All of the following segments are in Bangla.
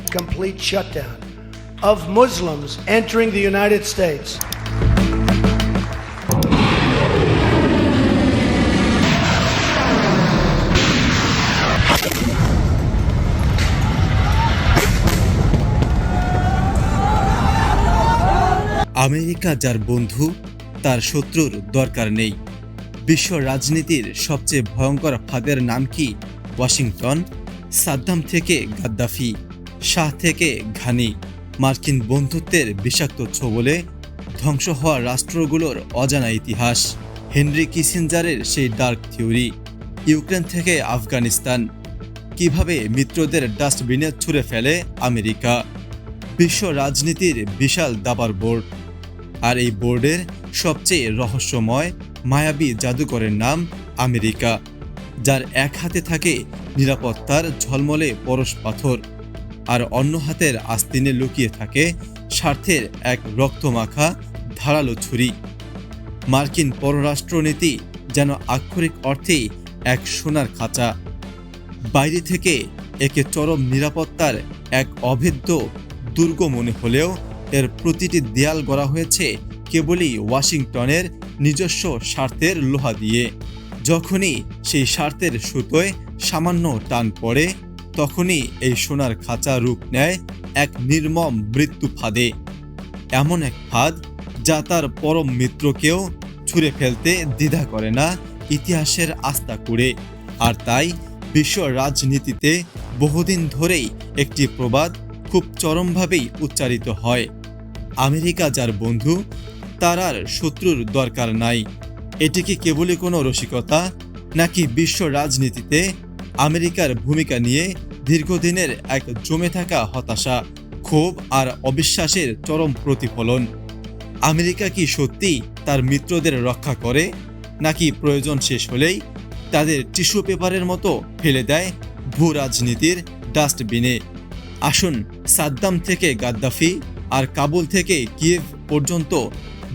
complete shutdown of Muslims entering the United States. America যার বন্ধু তার শত্রুর দরকার নেই। বিশ্ব রাজনীতির সবচেয়ে ভয়ঙ্কর ফাঁদের নাম কি? ওয়াশিংটন। সাদ্দাম থেকে গাদ্দাফি, শাহ থেকে ঘানি, মার্কিন বন্ধুত্বের বিষাক্ত ছোবলে ধ্বংস হওয়া রাষ্ট্রগুলোর অজানা ইতিহাস, হেনরি কিসিঞ্জারের সেই ডার্ক থিওরি, ইউক্রেন থেকে আফগানিস্তান, কিভাবে মিত্রদের ডাস্টবিনে ছুঁড়ে ফেলে আমেরিকা। বিশ্ব রাজনীতির বিশাল দাবার বোর্ড, আর এই বোর্ডের সবচেয়ে রহস্যময় মায়াবী জাদুকরের নাম আমেরিকা, যার এক হাতে থাকে নিরাপত্তার ঝলমলে পরশ পাথর, আর অন্য হাতের আস্তিনে লুকিয়ে থাকে স্বার্থের এক রক্তমাখা ধারালো ছুরি। মার্কিন পররাষ্ট্রনীতি যেন আক্ষরিক অর্থেই এক সোনার খাঁচা। বাইরে থেকে একে চরম নিরাপত্তার এক অভেদ্য দুর্গ মনে হলেও এর প্রতিটি দেয়াল গড়া হয়েছে কেবলই ওয়াশিংটনের নিজস্ব স্বার্থের লোহা দিয়ে। যখনই সেই স্বার্থের সুতোয় সামান্য টান পড়ে, তখনই এই সোনার খাঁচা রূপ নেয় এক নির্মম মৃত্যু ফাঁদে। এমন এক ফাঁদ যা তার পরম মিত্রকেও ছুঁড়ে ফেলতে দ্বিধা করে না ইতিহাসের আস্থা কুড়ে। আর তাই বিশ্ব রাজনীতিতে বহুদিন ধরেই একটি প্রবাদ খুব চরমভাবেই উচ্চারিত হয়, আমেরিকা যার বন্ধু তার আর শত্রুর দরকার নাই। এটি কি কেবলই কোনো রসিকতা, নাকি বিশ্ব রাজনীতিতে আমেরিকার ভূমিকা নিয়ে দীর্ঘদিনের এক জমে থাকা হতাশা, ক্ষোভ আর অবিশ্বাসের চরম প্রতিফলন? আমেরিকা কি সত্যি তার মিত্রদের রক্ষা করে, নাকি প্রয়োজন শেষ হলেই তাদের টিস্যু পেপারের মতো ফেলে দেয় ভূ রাজনীতির ডাস্টবিনে? আসুন সাদ্দাম থেকে গাদ্দাফি আর কাবুল থেকে কিয়েভ পর্যন্ত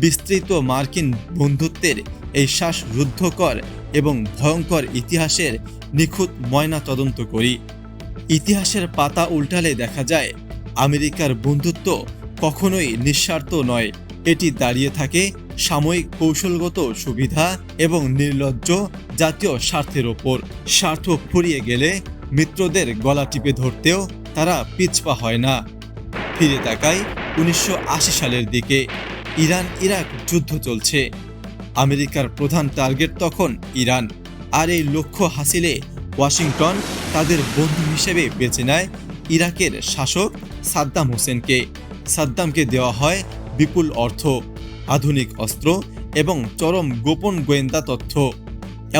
বিস্তৃত মার্কিন বন্ধুত্বের এই শ্বাসরুদ্ধকর এবং ভয়ঙ্কর ইতিহাসের নিখুঁত ময়না তদন্ত করি। ইতিহাসের পাতা উল্টালে দেখা যায় আমেরিকার বন্ধুত্ব কখনোই নিঃস্বার্থ নয়। এটি দাঁড়িয়ে থাকে সাময়িক কৌশলগত সুবিধা এবং নির্লজ্জ জাতীয় স্বার্থের ওপর। স্বার্থ ফুরিয়ে গেলে মিত্রদের গলা টিপে ধরতেও তারা পিছপা হয় না। ফিরে তাকায় 1980 সালের দিকে। ইরান ইরাক যুদ্ধ চলছে। আমেরিকার প্রধান টার্গেট তখন ইরান, আর এই লক্ষ্য হাসিলে ওয়াশিংটন তাদের বন্ধু হিসেবে বেছে নেয় ইরাকের শাসক সাদ্দাম হোসেনকে। সাদ্দামকে দেওয়া হয় বিপুল অর্থ, আধুনিক অস্ত্র এবং চরম গোপন গোয়েন্দা তথ্য।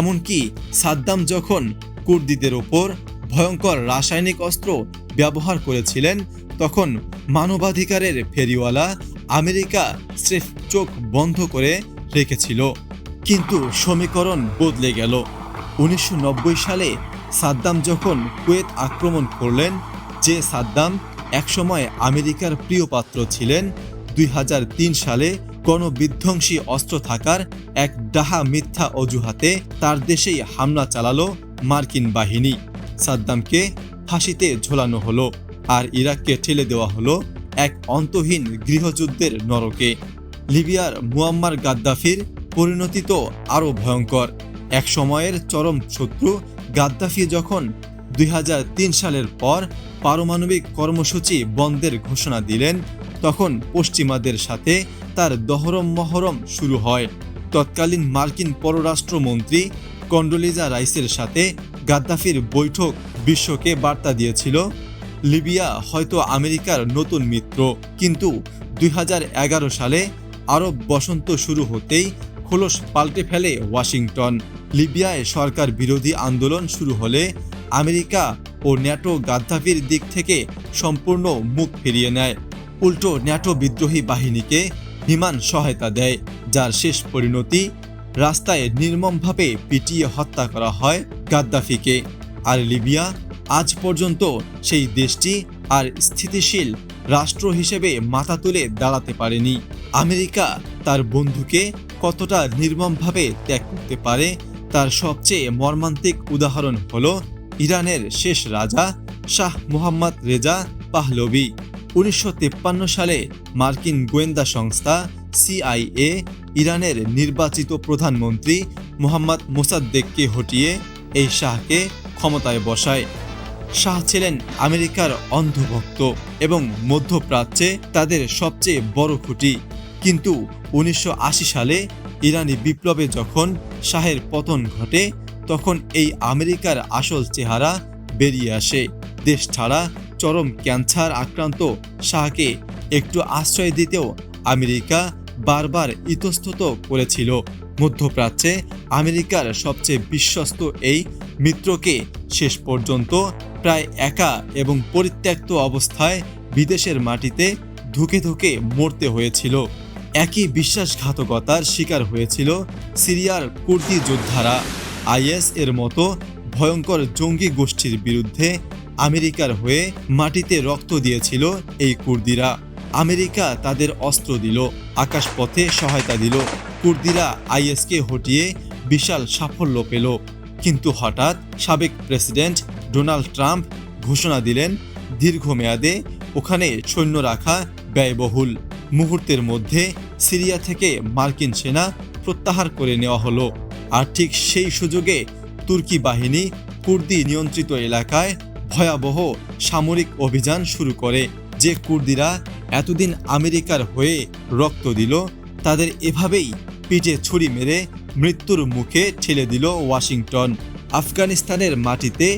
এমনকি সাদ্দাম যখন কুর্দিদের ওপর ভয়ঙ্কর রাসায়নিক অস্ত্র ব্যবহার করেছিলেন, তখন মানবাধিকারের ফেরিওয়ালা আমেরিকা স্রেফ চোখ বন্ধ করে রেখেছিল। কিন্তু সমীকরণ বদলে গেল। 1990 সালে সাদ্দাম যখন কুয়েত আক্রমণ করলেন, যে সাদ্দাম একসময় আমেরিকার প্রিয় পাত্র ছিলেন, 2003 সালে গণবিধ্বংসী অস্ত্র থাকার এক ডাহা মিথ্যা অজুহাতে তার দেশেই হামলা চালালো মার্কিন বাহিনী। সাদ্দামকে ফাঁসিতে ঝোলানো হলো, আর ইরাককে ঠেলে দেওয়া হলো এক অন্তহীন গৃহযুদ্ধের নরকে। লিবিয়ার মুয়াম্মার গাদ্দাফির পরিণতি তো আরও ভয়ঙ্কর। এক সময়ের চরম শত্রু গাদ্দাফি যখন 2003 সালের পর পারমাণবিক কর্মসূচি বন্ধের ঘোষণা দিলেন, তখন পশ্চিমাদের সাথে তার দহরম মহরম শুরু হয়। তৎকালীন মার্কিন পররাষ্ট্রমন্ত্রী কন্ডোলিজা রাইসের সাথে গাদ্দাফির বৈঠক বিশ্বকে বার্তা দিয়েছিল, লিবিয়া হয়তো আমেরিকার নতুন মিত্র। কিন্তু 2011 সালে আরব বসন্ত শুরু হতেই খোলস পাল্টে ফেলে ওয়াশিংটন। লিবিয়ায় সরকার বিরোধী আন্দোলন শুরু হলে আমেরিকা ও ন্যাটো গাদ্দাফির দিক থেকে সম্পূর্ণ মুখ ফিরিয়ে নেয়। উল্টো ন্যাটো বিদ্রোহী বাহিনীকে বিমান সহায়তা দেয়, যার শেষ পরিণতি রাস্তায় নির্মমভাবে পিটিয়ে হত্যা করা হয় গাদ্দাফিকে। আর লিবিয়া আজ পর্যন্ত সেই দেশটি আর স্থিতিশীল রাষ্ট্র হিসেবে মাথা তুলে দাঁড়াতে পারেনি। আমেরিকা তার বন্ধুকে কতটা নির্মমভাবে ত্যাগ করতে পারে, তার সবচেয়ে মর্মান্তিক উদাহরণ হলো ইরানের শেষ রাজা শাহ মোহাম্মদ রেজা পাহলভি। 1953 সালে মার্কিন গোয়েন্দা সংস্থা CIA ইরানের নির্বাচিত প্রধানমন্ত্রী মোহাম্মদ মোসাদ্দেককে হটিয়ে এই শাহকে ক্ষমতায় বসায়। শাহ ছিলেন আমেরিকার অন্ধভক্ত এবং মধ্যপ্রাচ্যে তাদের সবচেয়ে বড় খুঁটি। কিন্তু 1980 সালে ইরানি বিপ্লবে যখন শাহের পতন ঘটে, তখন এই আমেরিকার আসল চেহারা বেরিয়ে আসে। দেশ ছাড়া চরম ক্যান্সার আক্রান্ত শাহকে একটু আশ্রয় দিতেও আমেরিকা বারবার ইতস্তত করেছিল। মধ্যপ্রাচ্যে আমেরিকার সবচেয়ে বিশ্বস্ত এই মিত্রকে শেষ পর্যন্ত প্রায় একা এবং পরিত্যক্ত অবস্থায় বিদেশের মাটিতে ধুকে ধুকে মরতে হয়েছিল। একই বিশ্বাসঘাতকতার শিকার হয়েছিল সিরিয়ার কুর্দি যোদ্ধারা। IS এর মতো ভয়ঙ্কর জঙ্গি গোষ্ঠীর বিরুদ্ধে আমেরিকার হয়ে মাটিতে রক্ত দিয়েছিল এই কুর্দিরা। আমেরিকা তাদের অস্ত্র দিল, আকাশপথে সহায়তা দিল। কুর্দিরা ISকে হটিয়ে বিশাল সাফল্য পেল। কিন্তু হঠাৎ সাবেক প্রেসিডেন্ট ডোনাল্ড ট্রাম্প ঘোষণা দিলেন দীর্ঘমেয়াদে ওখানে সৈন্য রাখা ব্যয়বহুল। মুহূর্তের মধ্যে সিরিয়া থেকে মার্কিন সেনা প্রত্যাহার করে নেওয়া হলো। আর ঠিক সেই সুযোগে তুর্কি বাহিনী কুর্দি নিয়ন্ত্রিত এলাকায় ভয়াবহ সামরিক অভিযান শুরু করে। যে কুর্দিরা এতদিন আমেরিকার হয়ে রক্ত দিল, তাদের এভাবেই পিঠে ছুরি মেরে মৃত্যুর মুখে ঠেলে দিল ওয়াশিংটন। আফগানিস্তানের মাটিতে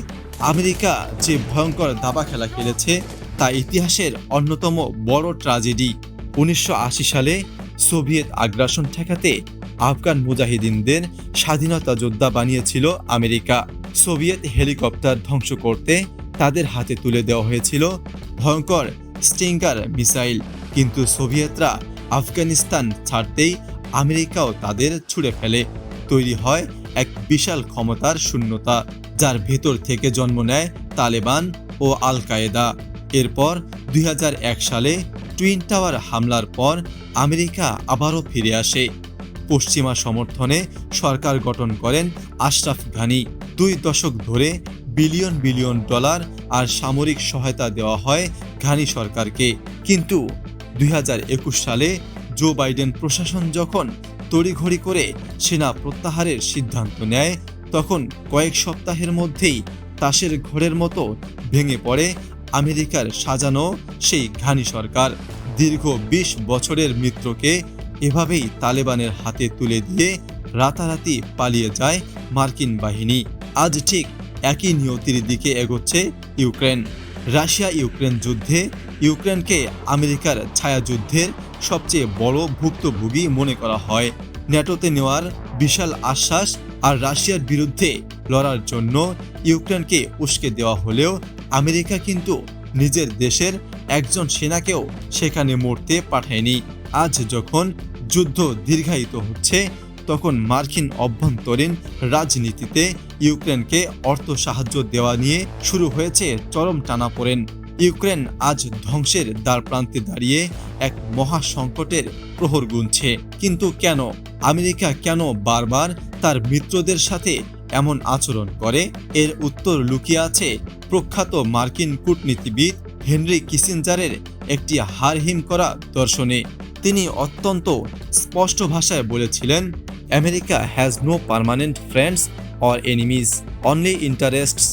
আমেরিকা যে ভয়ঙ্কর দাবা খেলা খেলেছে তা ইতিহাসের অন্যতম বড় ট্র্যাজেডি। 1980 সালে সোভিয়েত আগ্রাসন ঠেকাতে আফগান মুজাহিদিনদের স্বাধীনতা যোদ্ধা বানিয়েছিল আমেরিকা। সোভিয়েত হেলিকপ্টার ধ্বংস করতে তাদের হাতে তুলে দেওয়া হয়েছিল ভয়ঙ্কর স্টিঙ্গার মিসাইল। কিন্তু সোভিয়েতরা আফগানিস্তান ছাড়তেই আমেরিকাও তাদের ছুঁড়ে ফেলে। তৈরি হয় এক বিশাল ক্ষমতার শূন্যতা, যার ভেতর থেকে জন্ম নেয় তালেবান ও আল কায়েদা। এরপর 2001 সালে টুইন টাওয়ার হামলার পর আমেরিকা আবারও ফিরে আসে। পশ্চিমা সমর্থনে সরকার গঠন করেন আশরাফ ঘানি। 2 দশক ধরে বিলিয়ন বিলিয়ন ডলার আর সামরিক সহায়তা দেওয়া হয় ঘানি সরকারকে। কিন্তু 2021 সালে জো বাইডেন প্রশাসন যখন তড়িঘড়ি করে সেনা প্রত্যাহারের সিদ্ধান্ত নেয়, তখন কয়েক সপ্তাহের মধ্যেই তাসের ঘরের মতো ভেঙে পড়ে আমেরিকার সাজানো সেই ঘানি সরকার। দীর্ঘ 20 বছরের মিত্রকে এভাবেই তালেবানের হাতে তুলে দিয়ে রাতারাতি পালিয়ে যায় মার্কিন বাহিনী। আজ ঠিক একই নিয়তির দিকে এগোচ্ছে ইউক্রেন। রাশিয়া ইউক্রেন যুদ্ধে ইউক্রেনকে আমেরিকার ছায়াযুদ্ধের সবচেয়ে বড় ভুক্তভোগী মনে করা হয়। ন্যাটোতে নেওয়ার বিশাল আশ্বাস আর রাশিয়ার বিরুদ্ধে লড়ার জন্য ইউক্রেনকে উস্কে দেওয়া হলেও আমেরিকা কিন্তু নিজের দেশের একজন সেনাকেও সেখানে মরতে পাঠায়নি। আজ যখন যুদ্ধ দীর্ঘায়িত হচ্ছে, তখন মার্কিন অভ্যন্তরীণ রাজনীতিতে ইউক্রেনকে অর্থ সাহায্য দেওয়া নিয়ে শুরু হয়েছে চরম টানাপোড়েন। ইউক্রেন আজ ধ্বংসের দ্বারপ্রান্তে দাঁড়িয়ে এক মহা সংকটের প্রহর গুনছে। কিন্তু কেন? আমেরিকা কেন বারবার তার মিত্রদের সাথে এমন আচরণ করে? এর উত্তর লুকিয়ে আছে প্রখ্যাত মার্কিন কূটনীতিবিদ হেনরি কিসিঞ্জারের একটি হাড়হিম করা দর্শনে। তিনি অত্যন্ত স্পষ্ট ভাষায় বলেছিলেন, America has no permanent friends or enemies, only interests.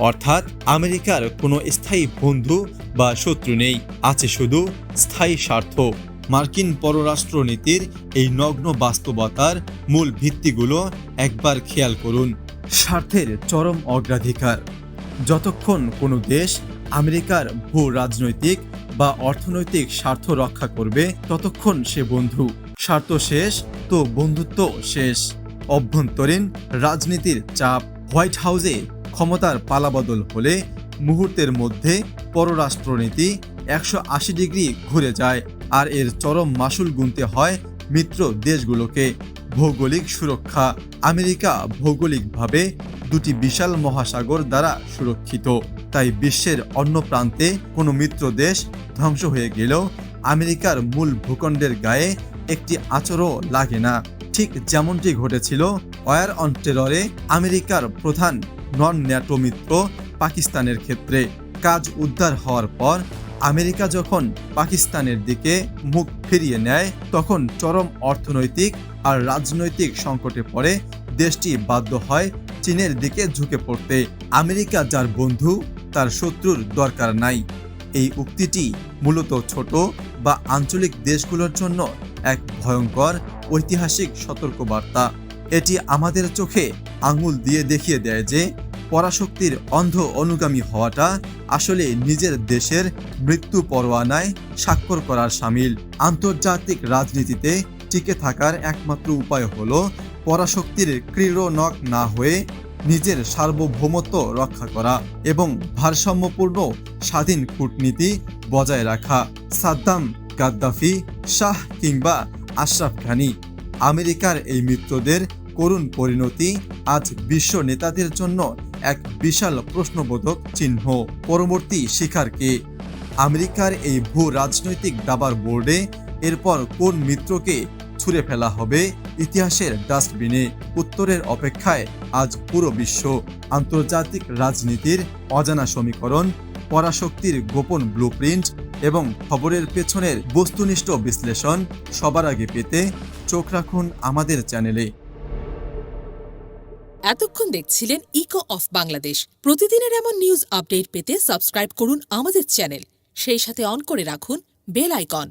অর্থাৎ আমেরিকার কোনো স্থায়ী বন্ধু বা শত্রু নেই, আছে শুধু স্থায়ী স্বার্থ। মার্কিন পররাষ্ট্রনীতির এই নগ্ন বাস্তবতার মূল ভিত্তিগুলো একবার খেয়াল করুন। স্বার্থের চরম অগ্রাধিকার। যতক্ষণ কোনো দেশ আমেরিকার ভূ রাজনৈতিক বা অর্থনৈতিক স্বার্থ রক্ষা করবে, ততক্ষণ সে বন্ধু। স্বার্থ শেষ তো বন্ধুত্ব শেষ। অভ্যন্তরীণ রাজনীতির চাপ। হোয়াইট হাউসে ক্ষমতার পালাবদল হলে মুহূর্তের মধ্যে পররাষ্ট্রনীতি 180 ডিগ্রি ঘুরে যায়, আর এর চরম মাসুল গুনতে হয় মিত্র দেশগুলোকে। ভৌগোলিক সুরক্ষা। আমেরিকা ভৌগোলিকভাবে 2টি বিশাল মহাসাগর দ্বারা সুরক্ষিত। তাই বিশ্বের অন্য প্রান্তে কোনো মিত্র দেশ ধ্বংস হয়ে গেলেও আমেরিকার মূল ভূখণ্ডের গায়ে একটি আঁচড়ও লাগে না। ঠিক যেমনটি ঘটেছিল ওয়ার অন টেররে আমেরিকার প্রধান নন ন্যাটো মিত্র পাকিস্তানের ক্ষেত্রে। কাজ উদ্ধার হওয়ার পর আমেরিকা যখন পাকিস্তানের দিকে মুখ ফিরিয়ে নেয় তখন চরম অর্থনৈতিক আর রাজনৈতিক সংকটে পড়ে দেশটি বাধ্য হয় চীনের দিকে ঝুঁকে পড়তে। আমেরিকা যার বন্ধু তার শত্রুর দরকার নাই, এই উক্তিটি মূলত ছোট বা আঞ্চলিক দেশগুলোর জন্য এক ভয়ঙ্কর ঐতিহাসিক সতর্কবার্তা। এটি আমাদের চোখে আঙুল দিয়ে দেখিয়ে দেয় যে পরাশক্তির অন্ধ অনুগামী হওয়াটা আসলে নিজের দেশের মৃত্যু পরোয়ানায় স্বাক্ষর করার শামিল। আন্তর্জাতিক রাজনীতিতে টিকে থাকার একমাত্র উপায় হলো পরাশক্তির ক্রীড়নক না হয়ে নিজের সার্বভৌমত্ব রক্ষা করা এবং ভারসাম্যপূর্ণ স্বাধীন কূটনীতি বজায় রাখা। সাদ্দাম, গাদ্দাফি, শাহ কিংবা আশরাফ ঘানি, আমেরিকার এই মিত্রদের করুণ পরিণতি আজ বিশ্ব নেতাদের জন্য এক বিশাল প্রশ্নবোধক চিহ্ন। পরবর্তী শিকার কে? আমেরিকার এই ভূ রাজনৈতিক দাবার বোর্ডে এরপর কোন মিত্রকে ছুঁড়ে ফেলা হবে ইতিহাসের ডাস্টবিনে? উত্তরের অপেক্ষায় আজ পুরো বিশ্ব। আন্তর্জাতিক রাজনীতির অজানা সমীকরণ, পরাশক্তির গোপন ব্লুপ্রিন্ট এবং খবরের পেছনের বস্তুনিষ্ঠ বিশ্লেষণ সবার আগে পেতে চোখ রাখুন আমাদের চ্যানেলে। এতক্ষণ দেখছিলেন ইকো অফ বাংলাদেশ। প্রতিদিনের এমন নিউজ আপডেট পেতে সাবস্ক্রাইব করুন আমাদের চ্যানেল, সেই সাথে অন করে রাখুন বেল আইকন।